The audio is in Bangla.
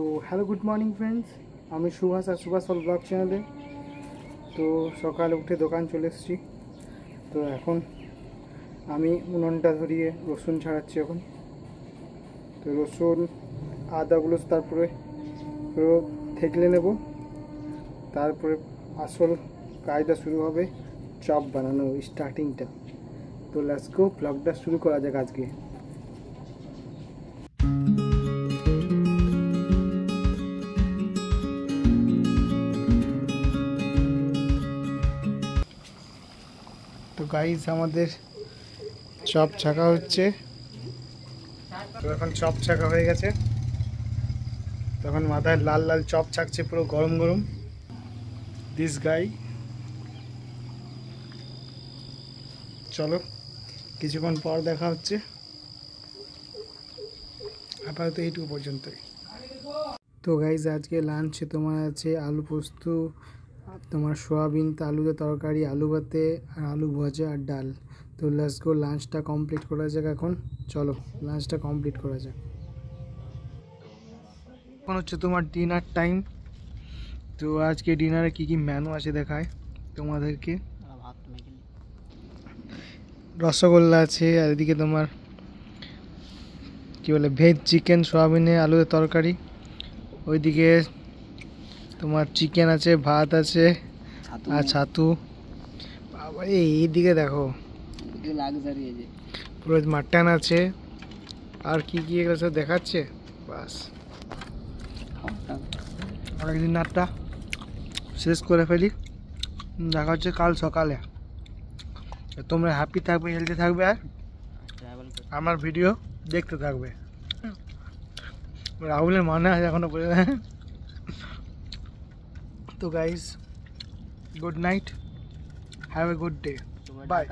তো হ্যালো গুড মর্নিং ফ্রেন্ডস, আমি সুভাষ আর সুভাষ ফল ব্লগ চ্যানেলে। তো সকালে উঠে দোকান চলে এসেছি। তো এখন আমি উনুনটা ধরিয়ে রসুন ছাড়াচ্ছি এখন। তো রসুন আদাগুলো তারপরে পুরো থেকলে নেব, তারপরে আসল কাজটা শুরু হবে, চপ বানানো স্টার্টিংটা। তো লেটস গো, ব্লগটা শুরু করা যাক আজকে। তো গাইস আমাদের চপ ছাকা হচ্ছে। তো এখন চপ ছাকা হয়ে গেছে, তখন মাথায় লাল লাল চপ ছাকছে পুরো গরম গরম। দিস গাই, চলো কিছুক্ষণ পর দেখা হচ্ছে। আপাতত এইটুকু পর্যন্তই। তো গাইস আজকে লাঞ্চে তোমার আছে আলু পোস্ত, তোমার সোয়াবিন আলুতে তরকারি, আলু ভাতে আর আলু ভাজা আর ডাল। তো লেটস গো, লাঞ্চটা কমপ্লিট করা যাক এখন। চলো লাঞ্চটা কমপ্লিট করা যাক। এখন হচ্ছে তোমার ডিনার টাইম। তো আজকে ডিনারে কি কি মেনু আছে দেখায় তোমাদেরকে। রসগোল্লা আছে, আর এদিকে তোমার কি বলে ভেজ চিকেন, সোয়াবিনে আলুতে তরকারি। ওইদিকে তোমার চিকেন আছে, ভাত আছে আর ছাতু। বাবা এইদিকে দেখো পুরো মাটন আছে, আর কি কি এগুলো সব দেখাচ্ছে। বাস আর ডিনারটা শেষ করে ফেলি, দেখা হচ্ছে কাল সকালে। তোমরা হ্যাপি থাকবে, হেলদি থাকবে, আর আমার ভিডিও দেখতে থাকবে। রাহুলের মানে আছে এখনো পর্যন্ত। তো guys, good night, have a good day, by.